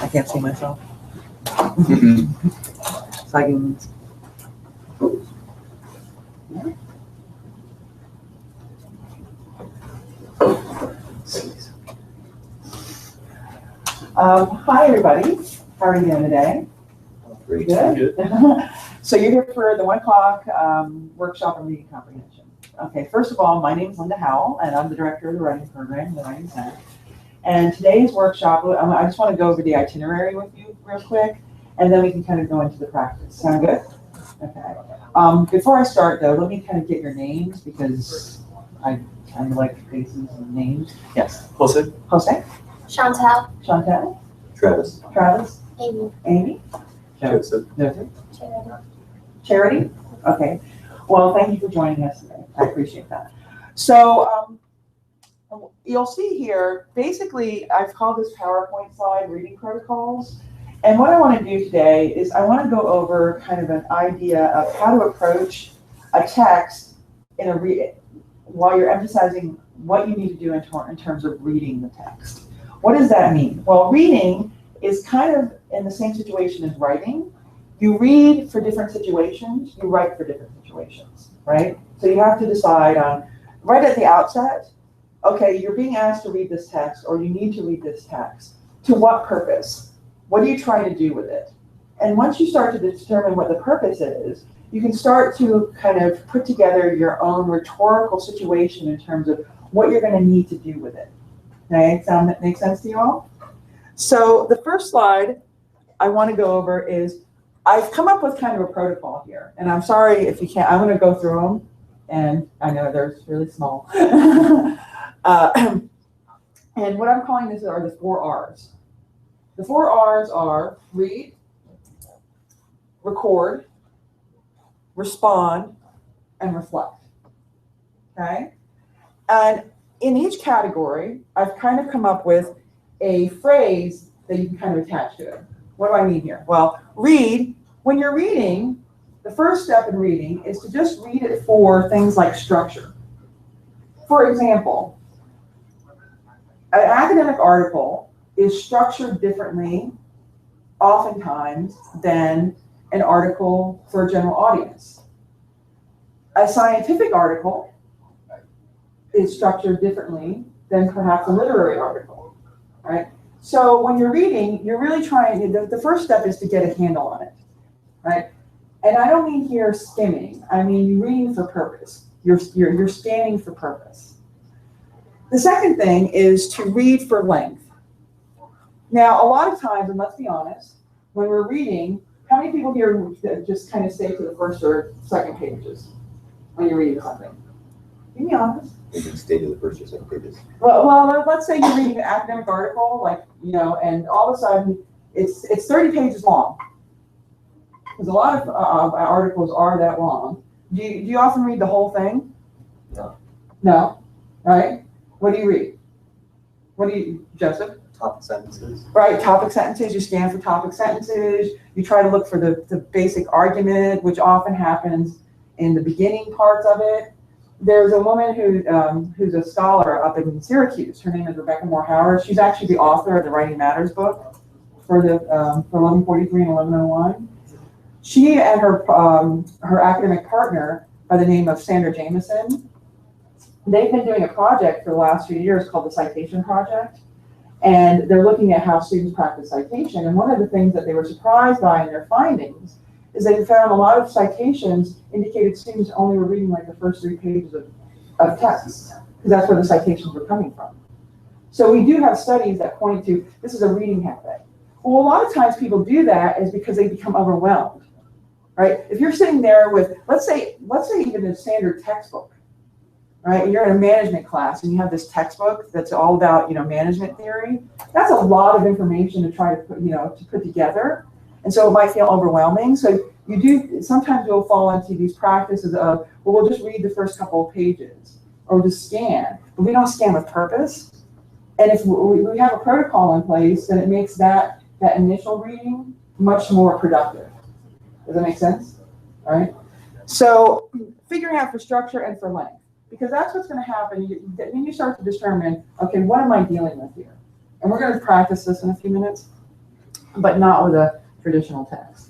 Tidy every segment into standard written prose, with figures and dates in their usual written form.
I can't see myself. So I can. Hi, everybody. How are you doing today? Great. Good. So you're here for the 1 o'clock workshop on reading comprehension. Okay, first of all, my name is Linda Howell, and I'm the director of the writing program, the Writing Center. And today's workshop, I just want to go over the itinerary with you real quick, and then we can kind of go into the practice. Sound good? Okay. Before I start, though, let me kind of get your names because I kind of like faces and names. Yes. Jose. Jose. Chantal. Chantal. Travis. Travis. Amy. Amy. Joseph. Joseph. Charity. Charity. Okay. Well, thank you for joining us today. I appreciate that. So you'll see here, basically, I've called this PowerPoint slide reading protocols. And what I want to do today is I want to go over kind of an idea of how to approach a text in while you're emphasizing what you need to do in terms of reading the text. What does that mean? Well, reading is kind of in the same situation as writing. You read for different situations, you write for different situations, right? So you have to decide on, right at the outset, okay, you're being asked to read this text, or you need to read this text. To what purpose? What are you trying to do with it? And once you start to determine what the purpose is, you can start to kind of put together your own rhetorical situation in terms of what you're going to need to do with it. Okay, that makes sense to you all? So the first slide I want to go over is, I've come up with kind of a protocol here, and I'm sorry if you can't, I'm going to go through them, and I know they're really small. And what I'm calling this are the 4 R's. The 4 R's are read, record, respond, and reflect. Okay? And in each category, I've kind of come up with a phrase that you can kind of attach to it. What do I mean here? Well, read, when you're reading, the first step in reading is to just read it for things like structure. For example, an academic article is structured differently, oftentimes, than an article for a general audience. A scientific article is structured differently than perhaps a literary article, right? So when you're reading, you're really trying, the first step is to get a handle on it, right? And I don't mean here skimming, I mean you're reading for purpose. You're scanning for purpose. The second thing is to read for length. Now, a lot of times, and let's be honest, when we're reading, how many people here just kind of stay to the first or second pages when you're reading something? Can you be honest? You can stay to the first or second pages. Well, let's say you're reading an academic article, like, you know, and all of a sudden it's 30 pages long. Because a lot of articles are that long. Do you often read the whole thing? No. No? Right? What do you read? What do you, Joseph? Topic sentences. Right, topic sentences. You scan for topic sentences. You try to look for the basic argument, which often happens in the beginning parts of it. There's a woman who's a scholar up in Syracuse. Her name is Rebecca Moore Howard. She's actually the author of the Writing Matters book for 1143 and 1101. She and her academic partner, by the name of Sandra Jameson, they've been doing a project for the last few years called the Citation Project. And they're looking at how students practice citation. And one of the things that they were surprised by in their findings is they found a lot of citations indicated students only were reading like the first 3 pages of text, because that's where the citations were coming from. So we do have studies that point to this is a reading habit. Well, a lot of times people do that is because they become overwhelmed, right? If you're sitting there with, let's say even a standard textbook, right? And you're in a management class and you have this textbook that's all about, you know, management theory. That's a lot of information to try to put, you know, to put together. And so it might feel overwhelming. So sometimes you'll fall into these practices of, well, we'll just read the first couple of pages or just scan, but we don't scan with purpose. And if we have a protocol in place, then it makes that initial reading much more productive. Does that make sense? All right. So figuring out for structure and for length, because that's what's going to happen. Then you start to determine, okay, what am I dealing with here? And we're going to practice this in a few minutes. but not with a traditional text.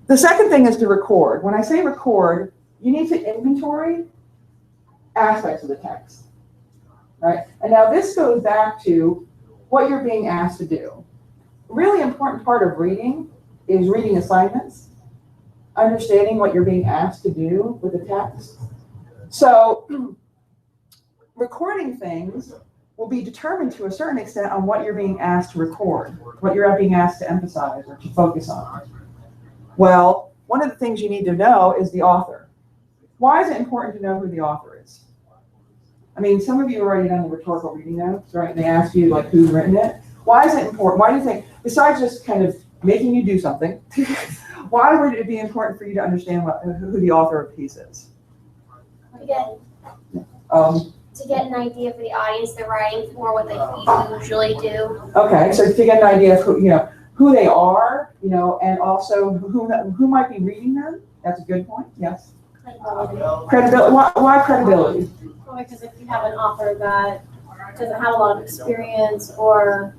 The second thing is to record. When I say record, you need to inventory aspects of the text, right? And now this goes back to what you're being asked to do. A really important part of reading is reading assignments, understanding what you're being asked to do with the text. So recording things will be determined to a certain extent on what you're being asked to record, what you're being asked to emphasize or to focus on. Well, one of the things you need to know is the author. Why is it important to know who the author is? I mean, some of you have already done the rhetorical reading notes, right? They ask you like who's written it. Why is it important? Why do you think, besides just kind of making you do something, why would it be important for you to understand who the author of a piece is? To get an idea for the audience they're writing for, what they usually do. Okay, so to get an idea of who they are, and also who might be reading them. That's a good point. Yes. Credibility. Why credibility? Well, because if you have an author that doesn't have a lot of experience or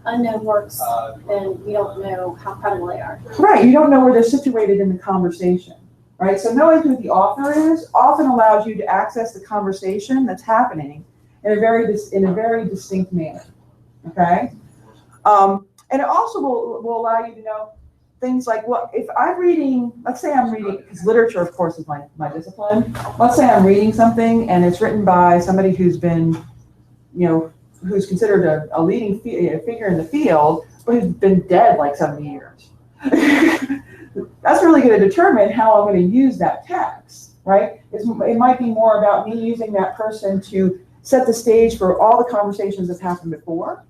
unknown works, then you don't know how credible they are. Right. You don't know where they're situated in the conversation. Right. So knowing who the author is often allows you to access the conversation that's happening in a very distinct manner. Okay. And it also will allow you to know things like, well, if I'm reading, let's say I'm reading, because literature, of course, is my discipline. Let's say I'm reading something and it's written by somebody who's been, who's considered a leading figure in the field, but who's been dead like 70 years. That's really going to determine how I'm going to use that text, right? It might be more about me using that person to set the stage for all the conversations that happened before,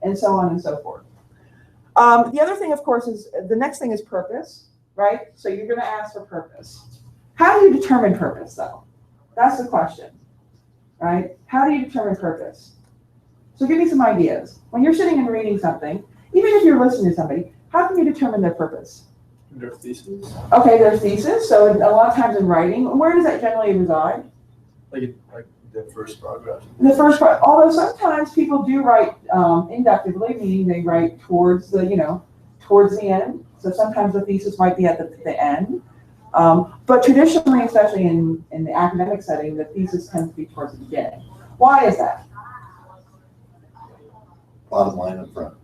and so on and so forth. The other thing, of course, is the next thing is purpose, right? So you're going to ask for purpose. How do you determine purpose, though? That's the question, right? How do you determine purpose? So give me some ideas. When you're sitting and reading something, even if you're listening to somebody, how can you determine their purpose? Their thesis. Okay, their thesis. So a lot of times in writing, where does that generally reside? Like the first paragraph. The first part, although sometimes people do write inductively, meaning they write towards the end. So sometimes the thesis might be at the end. But traditionally, especially in the academic setting, the thesis tends to be towards the beginning. Why is that? Bottom line up front.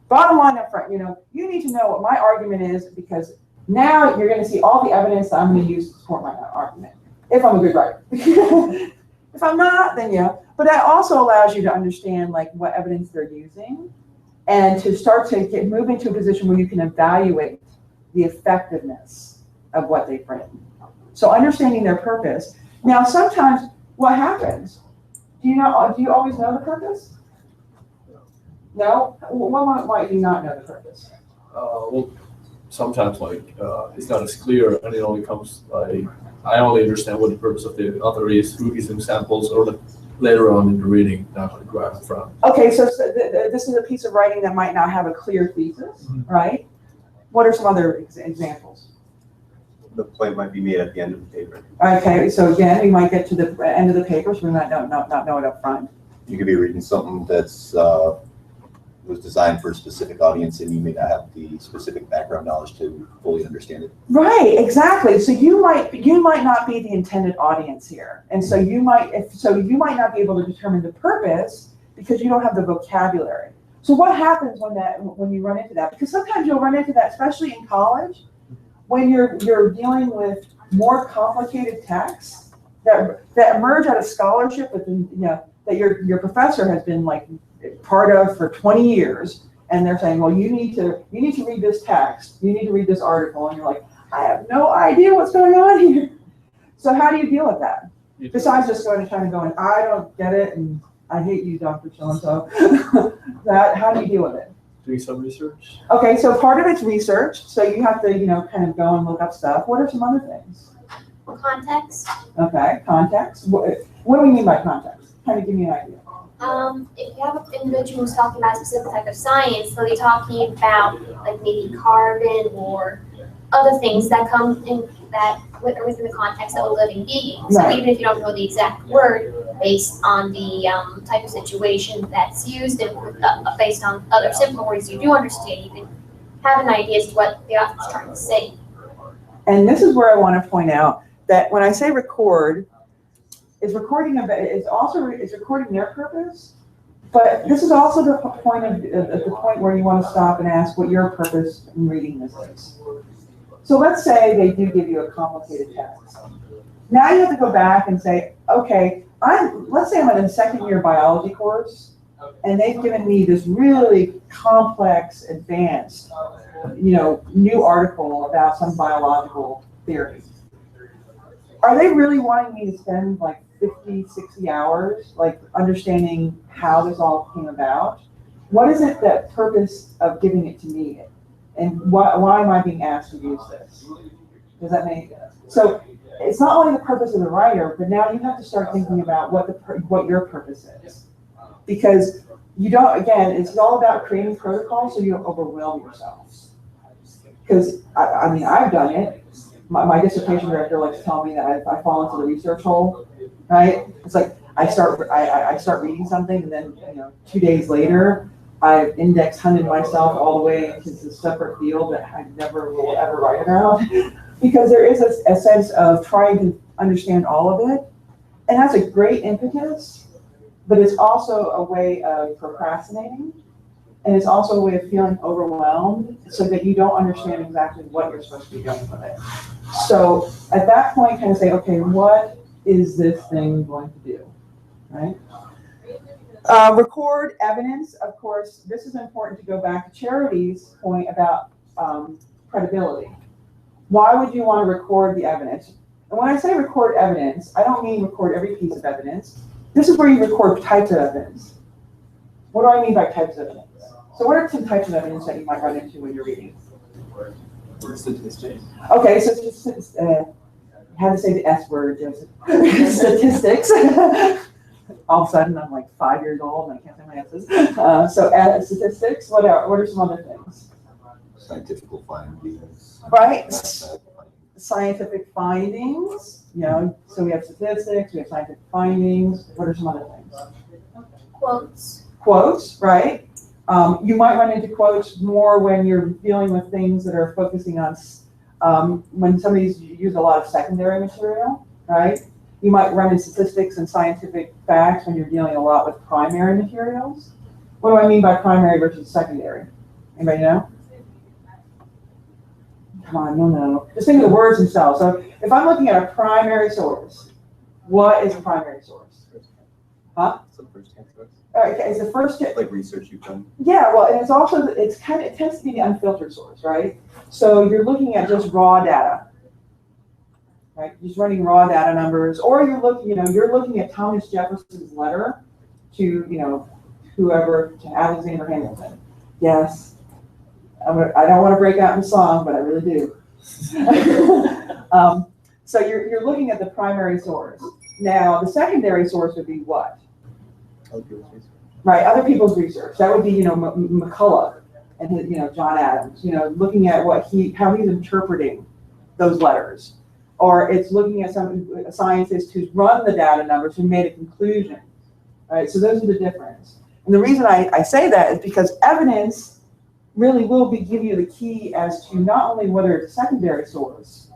Bottom line up front, you need to know what my argument is, because now you're going to see all the evidence that I'm going to use to support my argument, if I'm a good writer. If I'm not, then yeah. But that also allows you to understand like what evidence they're using, and to start to move into a position where you can evaluate the effectiveness of what they've written. So understanding their purpose. Now, sometimes what happens? Do you always know the purpose? No? Why might you not know the purpose? Well, sometimes it's not as clear, and it only comes I only understand what the purpose of the author is through his examples, or later on in the reading, not right in front. Okay, so this is a piece of writing that might not have a clear thesis, right? What are some other examples? The point might be made at the end of the paper. Okay, so again, we might get to the end of the paper, so we might not know it up front. You could be reading something that's was designed for a specific audience, and you may not have the specific background knowledge to fully understand it. Right, exactly. So you might not be the intended audience here, and so you might not be able to determine the purpose because you don't have the vocabulary. So what happens when you run into that? Because sometimes you'll run into that, especially in college, when you're dealing with more complicated texts that emerge out of scholarship, but that your professor has been like part of for 20 years, and they're saying, well, you need to read this text, you need to read this article, and you're like, I have no idea what's going on here. So how do you deal with that? Besides just trying to go, and I don't get it, and I hate you, Dr. So-and-so. How do you deal with it? Doing some research. Okay, so part of it's research, so you have to, kind of go and look up stuff. What are some other things? Context. Okay, context. What do we mean by context? Kind of give me an idea. If you have an individual who's talking about a specific type of science, they'll be talking about like maybe carbon or other things that come in that are within the context of a living being. So Right. even if you don't know the exact word, based on the type of situation that's used and based on other simple words you do understand, you can have an idea as to what the author's trying to say. And this is where I want to point out that when I say record, it's recording their purpose, but this is also the point where you want to stop and ask what your purpose in reading this is. So let's say they do give you a complicated text. Now you have to go back and say, okay, let's say I'm in a second-year biology course, and they've given me this really complex, advanced, new article about some biological theory. Are they really wanting me to spend like 50, 60 hours, like understanding how this all came about? What is it the purpose of giving it to me? And why am I being asked to use this? Does that make sense? So it's not only the purpose of the writer, but now you have to start thinking about what your purpose is. Because you don't, again, it's all about creating protocol so you don't overwhelm yourselves. Because, I mean, I've done it. My dissertation director likes to tell me that I fall into the research hole, right? It's like I start reading something, and then 2 days later, I've index hunted myself all the way into a separate field that I never will ever write about, because there is a sense of trying to understand all of it, and that's a great impetus, but it's also a way of procrastinating, and it's also a way of feeling overwhelmed, so that you don't understand exactly what you're supposed to be doing with it. So at that point, kind of say, okay, what is this thing going to do, right? Record evidence. Of course, this is important to go back to Charity's point about credibility. Why would you want to record the evidence? And when I say record evidence, I don't mean record every piece of evidence. This is where you record types of evidence. What do I mean by types of evidence? So what are some types of evidence that you might run into when you're reading? Statistics. Okay, so I had to say the S word, Joseph. Statistics. All of a sudden, I'm like 5 years old and I can't say my S's. So statistics, what are some other things? Scientific findings. Right. Scientific findings, so we have statistics, we have scientific findings. What are some other things? Quotes. Quotes, right? You might run into quotes more when you're dealing with things that are focusing on, when somebody's used a lot of secondary material, right? You might run into statistics and scientific facts when you're dealing a lot with primary materials. What do I mean by primary versus secondary? Anybody know? Come on, no. Just think of the words themselves. So if I'm looking at a primary source, what is a primary source? Huh? So the first hand source. Okay, it's the first. Like research you've done. Yeah, well, and it's also it tends to be the unfiltered source, right? So you're looking at just raw data, right? Just running raw data numbers, or you're looking at Thomas Jefferson's letter to whoever, to Alexander Hamilton. Yes, I don't want to break out in song, but I really do. So you're looking at the primary source. Now the secondary source would be what? Right, other people's research. That would be, McCullough and his, John Adams, looking at how he's interpreting those letters. Or it's looking at a scientist who's run the data numbers who made a conclusion. Right, so those are the difference. And the reason I say that is because evidence really will give you the key as to not only whether it's a secondary source,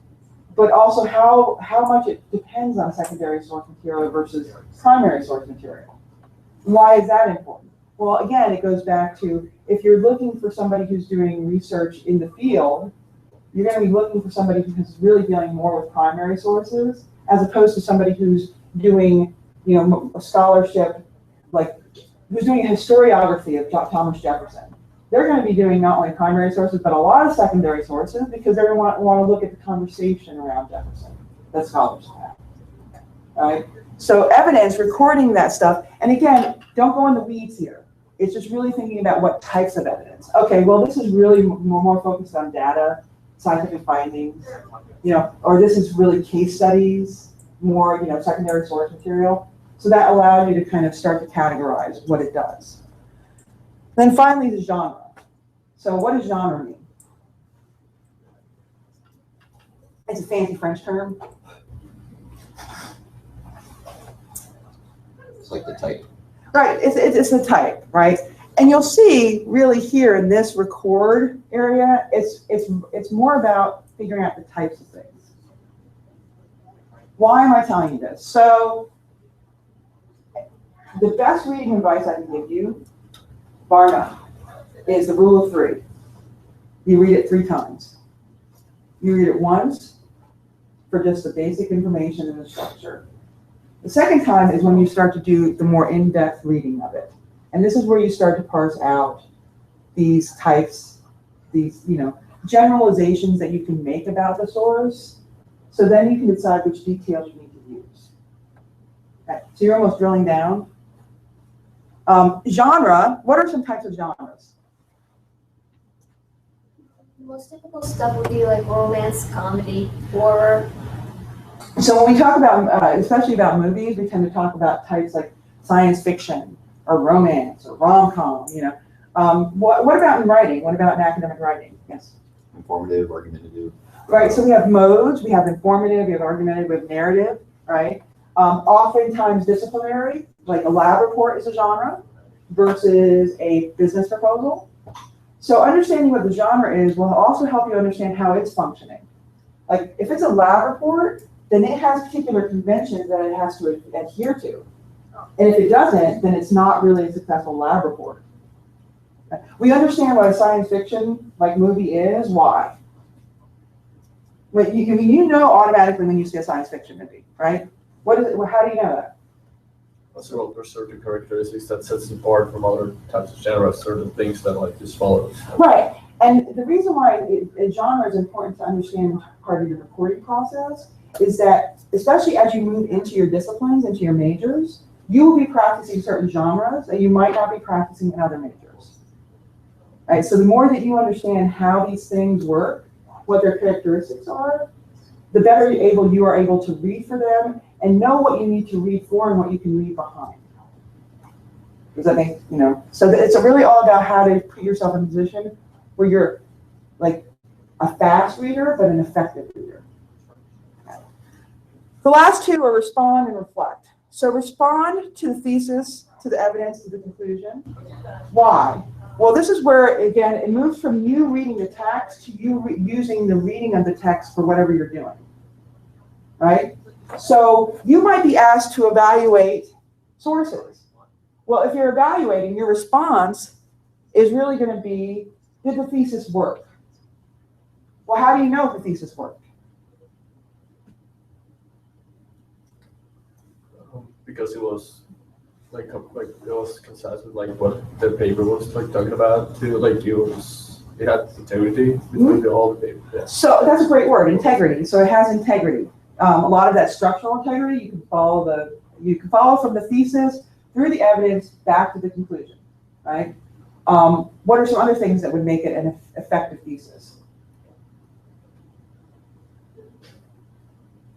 but also how much it depends on secondary source material versus primary source material. Why is that important? Well, again, it goes back to if you're looking for somebody who's doing research in the field, you're going to be looking for somebody who's really dealing more with primary sources, as opposed to somebody who's doing, a scholarship, like who's doing a historiography of Thomas Jefferson. They're going to be doing not only primary sources, but a lot of secondary sources, because they're going to want to look at the conversation around Jefferson that scholars have. Right? So evidence, recording that stuff, and again, don't go in the weeds here. It's just really thinking about what types of evidence. Okay, well, this is really more focused on data, scientific findings, or this is really case studies, more, secondary source material. So that allows you to kind of start to categorize what it does. Then finally, the genre. So what does genre mean? It's a fancy French term. like the type. Right, it's the type, right? And you'll see really here in this record area, it's more about figuring out the types of things. Why am I telling you this? So the best reading advice I can give you, bar none, is the rule of 3. You read it 3 times. You read it once for just the basic information and the structure. The second time is when you start to do the more in-depth reading of it. And this is where you start to parse out these types, these, generalizations that you can make about the source. So then you can decide which details you need to use. Okay, so you're almost drilling down. Genre, what are some types of genres? The most typical stuff would be like romance, comedy, horror. So when we talk about, especially about movies, we tend to talk about types like science fiction or romance or rom-com, What about in writing? What about in academic writing? Yes. Informative, argumentative. Right, so we have modes, we have informative, we have argumentative, we have narrative, right? Oftentimes disciplinary, like a lab report is a genre versus a business proposal. So understanding what the genre is will also help you understand how it's functioning. Like if it's a lab report, then it has particular conventions that it has to adhere to. And if it doesn't, then it's not really a successful lab report. We understand what a science fiction like movie is. Why? You know automatically when you see a science fiction movie, right? What is it? How do you know that? So there's certain characteristics that sets it apart from other types of genres, certain things that just follow. Right. And the reason why a genre is important to understand part of your reporting process is that, especially as you move into your disciplines, into your majors, you will be practicing certain genres that you might not be practicing in other majors. Right? So the more that you understand how these things work, what their characteristics are, the better you are able to read for them and know what you need to read for and what you can read behind. Does that make, so it's really all about how to put yourself in a position where you're like a fast reader, but an effective reader. The last 2 are respond and reflect. So respond to the thesis, to the evidence, to the conclusion. Why? Well, this is where, again, it moves from you reading the text to you using the reading of the text for whatever you're doing, right? So you might be asked to evaluate sources. Well, if you're evaluating, your response is really going to be, did the thesis work? Well, how do you know if the thesis worked? Because it was like it was concise with what the paper was talking about too. It had integrity between all the paper. Yeah. So that's a great word, integrity. So it has integrity. A lot of that structural integrity, you can follow from the thesis through the evidence back to the conclusion, right? What are some other things that would make it an effective thesis?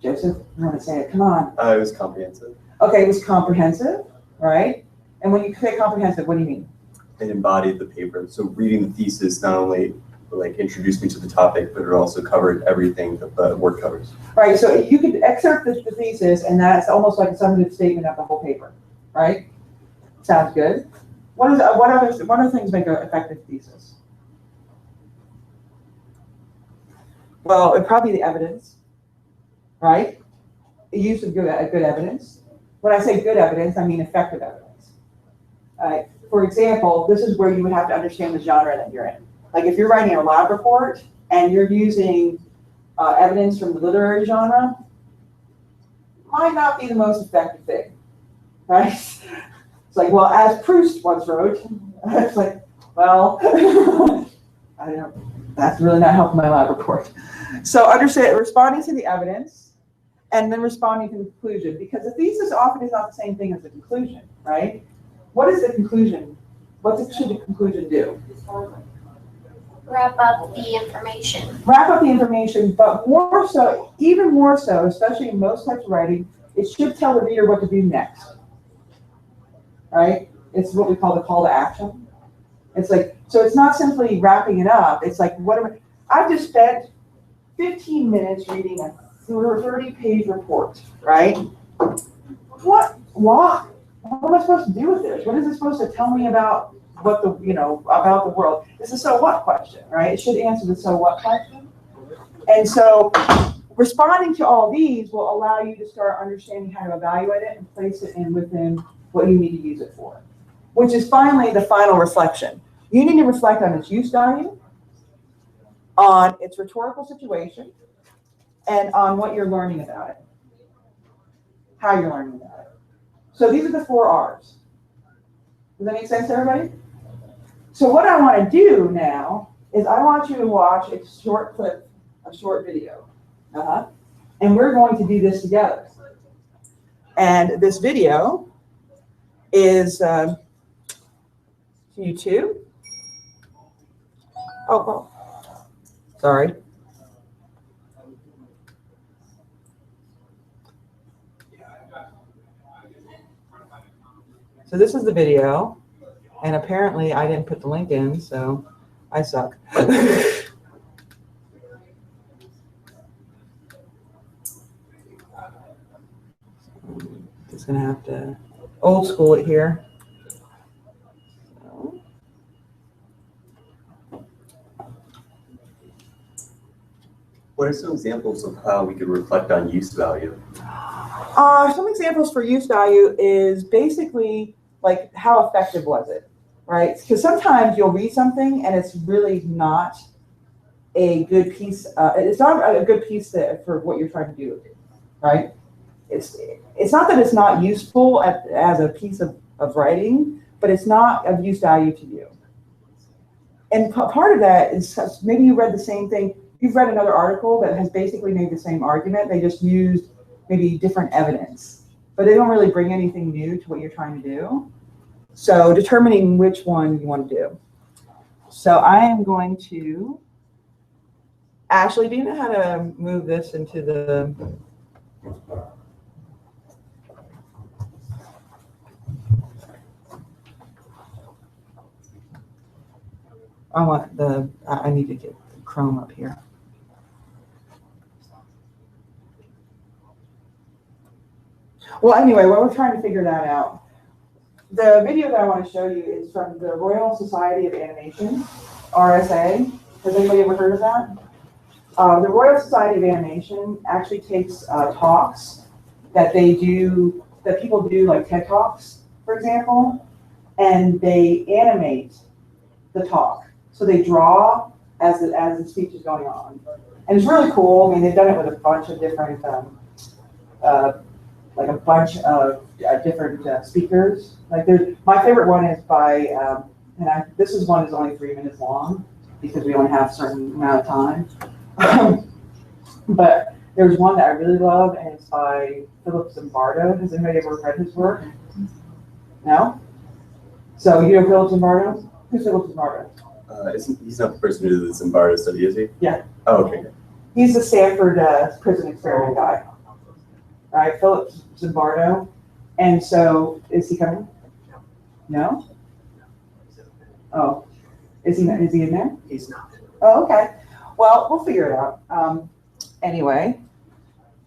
Joseph, you want to say it? Come on. It was comprehensive. Okay, it was comprehensive, right? And when you say comprehensive, what do you mean? It embodied the paper. So reading the thesis not only introduced me to the topic, but it also covered everything that the work covers. Right, so you could excerpt the thesis, and that's almost like a summative statement of the whole paper, right? Sounds good. What other things make an effective thesis? Well, it'd probably be the evidence, right? The use of good evidence. When I say good evidence, I mean effective evidence. For example, this is where you would have to understand the genre that you're in. Like if you're writing a lab report and you're using evidence from the literary genre, might not be the most effective thing, right? It's like, well, as Proust once wrote, it's like, well, I don't know, that's really not helping my lab report. So understand, responding to the evidence, and then responding to the conclusion, because the thesis often is not the same thing as the conclusion, right? What is the conclusion? What should the conclusion do? Wrap up the information. Wrap up the information, but more so, even more so, especially in most types of writing, it should tell the reader what to do next, right? It's what we call the call to action. It's like, so it's not simply wrapping it up. It's like, I've just spent 15 minutes reading a 30-page report, right? Why? what am I supposed to do with this? What is it supposed to tell me about what the, about the world? It's a so what question, right? It should answer the so what question. And so responding to all these will allow you to start understanding how to evaluate it and place it in within what you need to use it for, which is finally the final reflection. You need to reflect on its use value, on its rhetorical situation, and on what you're learning about it, how you're learning about it. So these are the 4 R's. Does that make sense to everybody? So what I want to do now is I want you to watch a short clip, a short video. And we're going to do this together. And this video is YouTube. Oh, sorry. So this is the video, and apparently I didn't put the link in, so I suck. Just gonna have to old school it here. What are some examples of how we could reflect on use value? Some examples for use value is basically like how effective was it, right? Because sometimes you'll read something and it's really not a good piece. It's not a good piece for what you're trying to do with it, right? It's not that it's not useful as a piece of writing, but it's not of use value to you. And part of that is maybe you read the same thing. You've read another article that has basically made the same argument. They just used maybe different evidence, but they don't really bring anything new to what you're trying to do. So determining which one you want to do. So I am going to, Ashley, do you know how to move this into the, I need to get Chrome up here. Well, anyway, while we're trying to figure that out, the video that I want to show you is from the Royal Society of Animation, RSA. Has anybody ever heard of that? The Royal Society of Animation actually takes talks that that people do, like TED Talks, for example, and they animate the talk. So they draw as the speech is going on. And it's really cool. I mean, they've done it with a bunch of different, different speakers. Like my favorite one is by, this one is only 3 minutes long because we only have a certain amount of time. But there's one that I really love, and it's by Philip Zimbardo. Has anybody ever read his work? No? So you know Philip Zimbardo? Who's Philip Zimbardo? He's not the person who did the Zimbardo study, is he? Yeah. Oh, okay. He's the Stanford prison experiment guy. All right, Philip Zimbardo. And so, is he coming? No? Oh, is he in there? He's not. Oh, okay. Well, we'll figure it out. Anyway,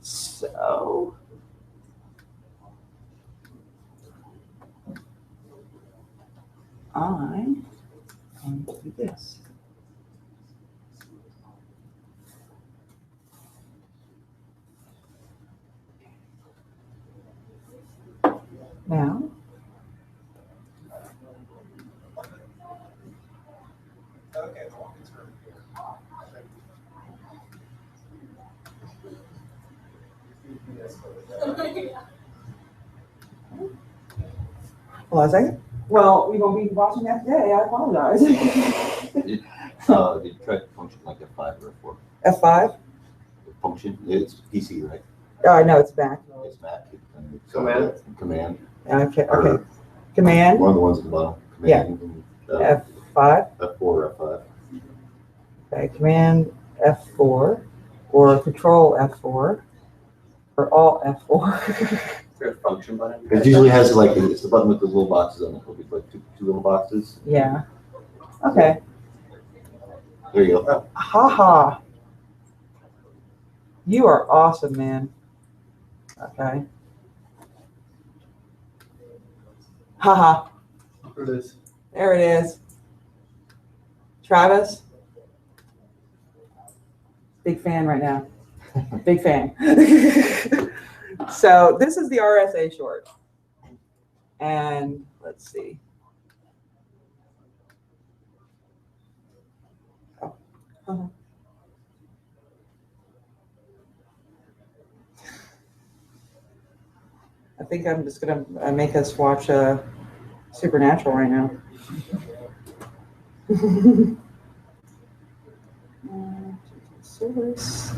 so I'm going to do this. Now, hold on a second. Well, we won't be watching that today. I apologize. Did you try to function like F5 or F4? F5? Function, it's PC, right? No, it's Mac. It's Mac. Command. Command. Okay. Okay. Command. One of the ones at the bottom. Command, Yeah. F5. F4 or F5. Okay. Command F4 or Control F4 or Alt F4. Is there a function button? It usually has like, it's the button with the little boxes on it. It'll be like two little boxes. Yeah. Okay. There you go. Haha. You are awesome, man. Okay. Haha, There it is. there it is. Travis? Big fan right now. Big fan. So this is the RSA short. And let's see. Oh. Uh-huh. I think I'm just gonna make us watch Supernatural right now. Source.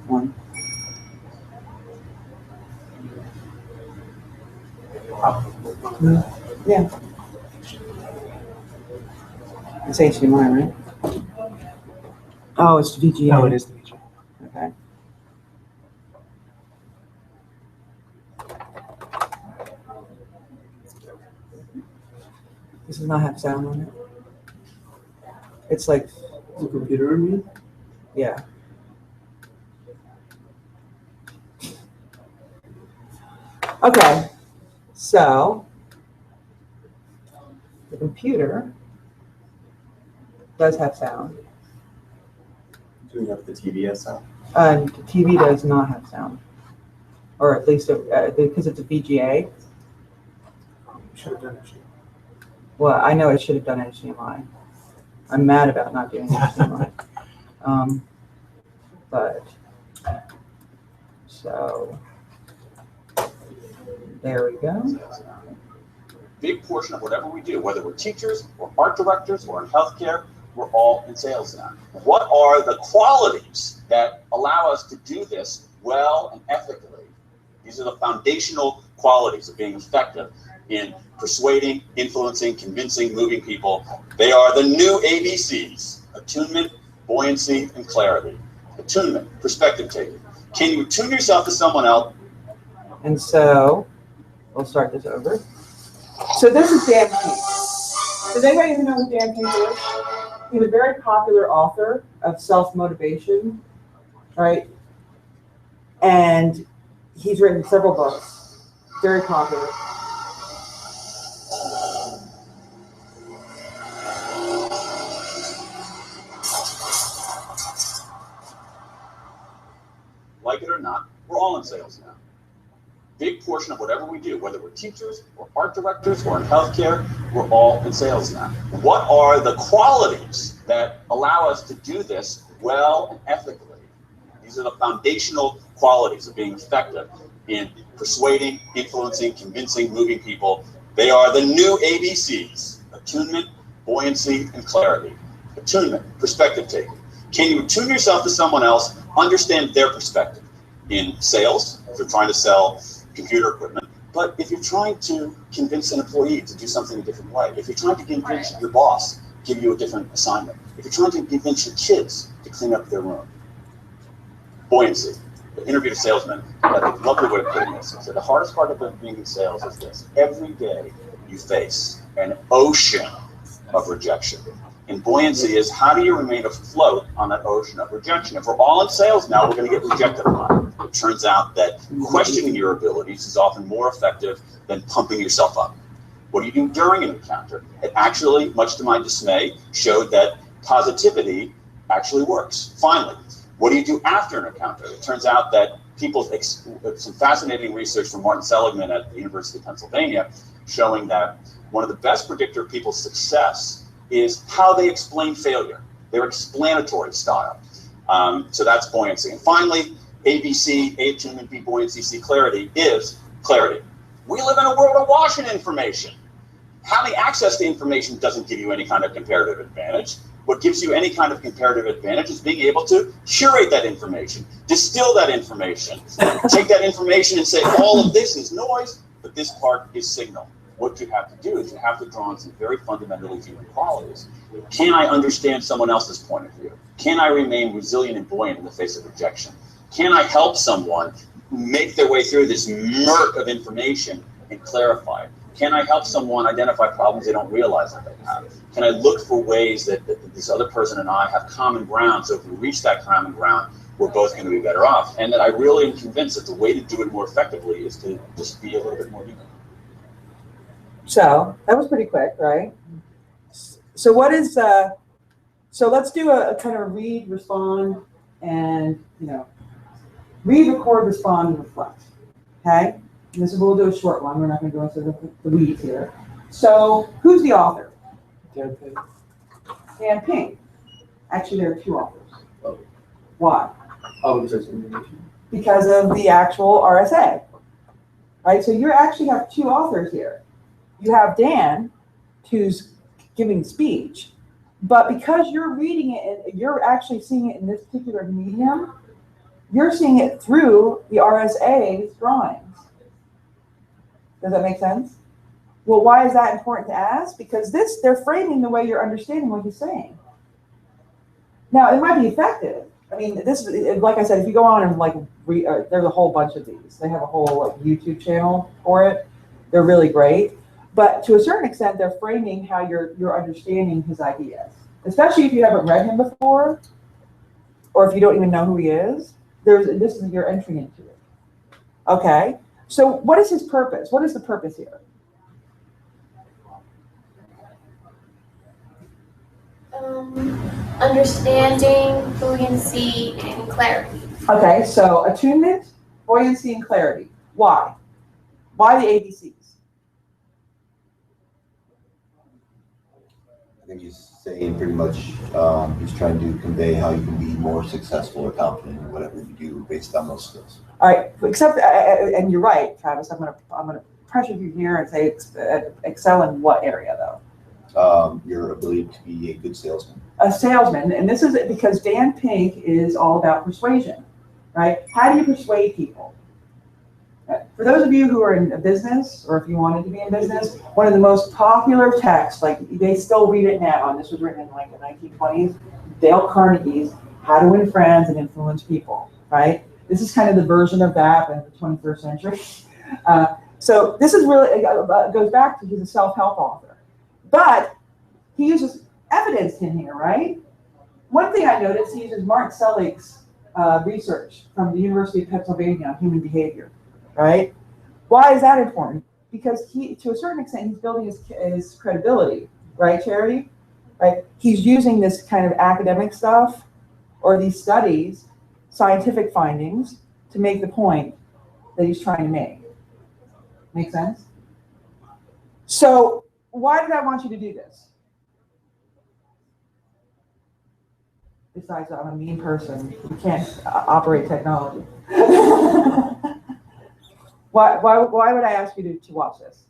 One. Yeah. It's HDMI, right? Oh, it's VGA. No, it is the VGA. Okay. This does not have sound on it. It's like, The computer, I mean? yeah. Okay, so the computer does have sound. Do we have the TV as sound? The TV does not have sound, or at least because it's a VGA. Should have done it. Well, I know it should have done HDMI. I'm mad about not doing HDMI. But so there we go. Big portion of whatever we do, whether we're teachers or art directors or in healthcare, we're all in sales now. What are the qualities that allow us to do this well and ethically? These are the foundational qualities of being effective in persuading, influencing, convincing, moving people. They are the new ABCs: attunement, buoyancy, and clarity. Attunement, perspective taking. Can you attune yourself to someone else? And so we'll start this over. So this is Dan Keith. Does anybody even know who Dan Keith is? He's a very popular author of self-motivation, right? And he's written several books, very popular. Like it or not, we're all in sales now. Big portion of whatever we do, whether we're teachers or art directors or in healthcare, we're all in sales now. What are the qualities that allow us to do this well and ethically? These are the foundational qualities of being effective in persuading, influencing, convincing, moving people. They are the new ABCs: attunement, buoyancy, and clarity. Attunement, perspective taking. Can you attune yourself to someone else, understand their perspective? In sales, if you're trying to sell computer equipment, but if you're trying to convince an employee to do something a different way, if you're trying to convince your boss, give you a different assignment, if you're trying to convince your kids to clean up their room. Buoyancy. I interviewed a salesman, but a lovely way of putting this. He said, the hardest part of being in sales is this: every day you face an ocean of rejection. And buoyancy is, how do you remain afloat on that ocean of rejection? If we're all in sales now, we're going to get rejected a lot. It turns out that questioning your abilities is often more effective than pumping yourself up. What do you do during an encounter? It actually, much to my dismay, showed that positivity actually works. Finally, what do you do after an encounter? It turns out that some fascinating research from Martin Seligman at the University of Pennsylvania showing that one of the best predictor of people's success is how they explain failure, their explanatory style. So that's buoyancy. And finally, ABC, A, attunement, B, buoyancy, C, clarity, is clarity. We live in a world of awash in information. Having access to information doesn't give you any kind of comparative advantage. What gives you any kind of comparative advantage is being able to curate that information, distill that information, take that information and say, all of this is noise, but this part is signal. What you have to do is you have to draw on some very fundamentally human qualities. Can I understand someone else's point of view? Can I remain resilient and buoyant in the face of rejection? Can I help someone make their way through this murk of information and clarify it? Can I help someone identify problems they don't realize that they have? Can I look for ways that this other person and I have common ground, so if we reach that common ground, we're both going to be better off? And that I really am convinced that the way to do it more effectively is to just be a little bit more human. So that was pretty quick, right? So what is, so let's do a kind of read, respond, and, read, record, respond, and reflect, okay? And we'll do a short one. We're not going to go into the weeds here. So who's the author? Dan Pink. Dan Pink. Actually, there are two authors. Oh. Why? Organization. Because of the actual RSA, right? So you actually have two authors here. You have Dan, who's giving speech, but because you're reading it and you're actually seeing it in this particular medium, you're seeing it through the RSA's drawings. Does that make sense? Well, why is that important to ask? Because they're framing the way you're understanding what he's saying. Now, it might be effective. I mean, this is, like I said, if you go on and there's a whole bunch of these. They have a whole YouTube channel for it. They're really great. But to a certain extent, they're framing how you're understanding his ideas. Especially if you haven't read him before, or if you don't even know who he is. This is your entry into it. Okay. So what is his purpose? What is the purpose here? Understanding, buoyancy, and clarity. Okay, so attunement, buoyancy, and clarity. Why? Why the ABCs? I think he's saying pretty much he's trying to convey how you can be more successful or confident in whatever you do based on those skills. All right, except, and you're right, Travis, I'm gonna pressure you here and say excel in what area though? Your ability to be a good salesman. A salesman, and this is because Dan Pink is all about persuasion, right? How do you persuade people? For those of you who are in a business, or if you wanted to be in business, one of the most popular texts, like they still read it now, and this was written in like the 1920s, Dale Carnegie's How to Win Friends and Influence People, right? This is kind of the version of that in the 21st century. So this is really, goes back to he's a self-help author. But he uses evidence in here, right? One thing I noticed, he uses Martin Selig's research from the University of Pennsylvania on human behavior, right? Why is that important? Because he, to a certain extent, he's building his credibility, right, Charity? Right? He's using this kind of academic stuff or these studies, scientific findings, to make the point that he's trying to make. Make sense? So why did I want you to do this? Besides, I'm a mean person. You can't operate technology. Why would I ask you to watch this?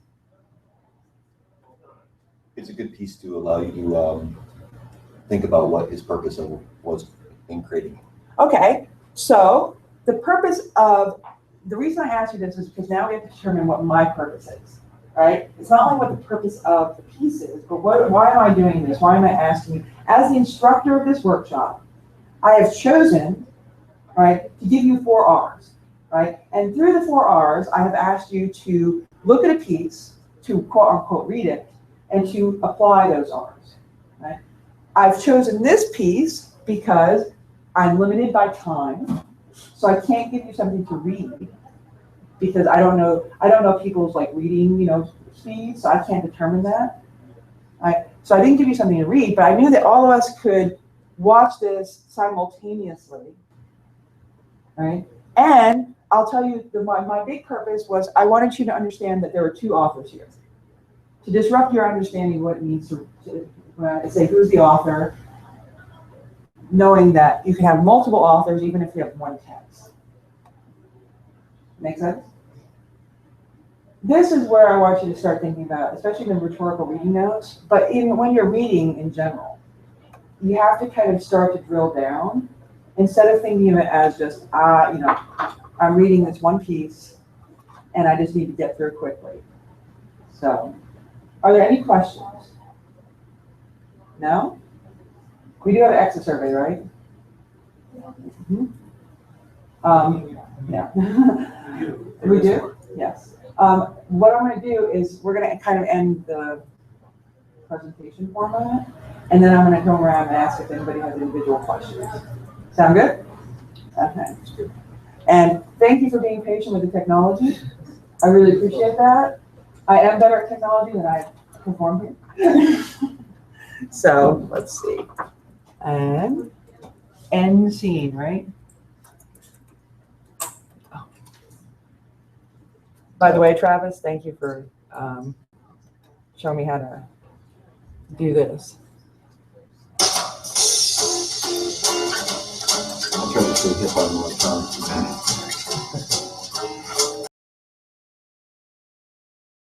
It's a good piece to allow you to think about what his purpose was in creating it. Okay, so the purpose of, the reason I asked you this is because now we have to determine what my purpose is, right? It's not only what the purpose of the piece is, but why am I doing this? Why am I asking you? As the instructor of this workshop, I have chosen, right, to give you 4 R's, right? And through the 4 R's, I have asked you to look at a piece, to quote unquote read it, and to apply those R's, right? I've chosen this piece because I'm limited by time, so I can't give you something to read because I don't know people's like reading, speed, so I can't determine that. Right? So I didn't give you something to read, but I knew that all of us could watch this simultaneously, right? And I'll tell you, my big purpose was I wanted you to understand that there were 2 authors here. To disrupt your understanding of what it means to say who's the author, knowing that you can have multiple authors even if you have one text. Make sense? This is where I want you to start thinking about, especially the rhetorical reading notes, but even when you're reading in general, you have to kind of start to drill down instead of thinking of it as just, I'm reading this one piece and I just need to get through quickly. So, are there any questions? No? We do have an exit survey, right? Mm-hmm. Yeah. We do? Yes. What I'm gonna do is we're gonna kind of end the presentation format, and then I'm gonna come around and ask if anybody has individual questions. Sound good? Okay. And thank you for being patient with the technology. I really appreciate that. I am better at technology than I perform here. So let's see. And end scene, right? Oh. By the way, Travis, thank you for showing me how to do this. I'm trying to see hip on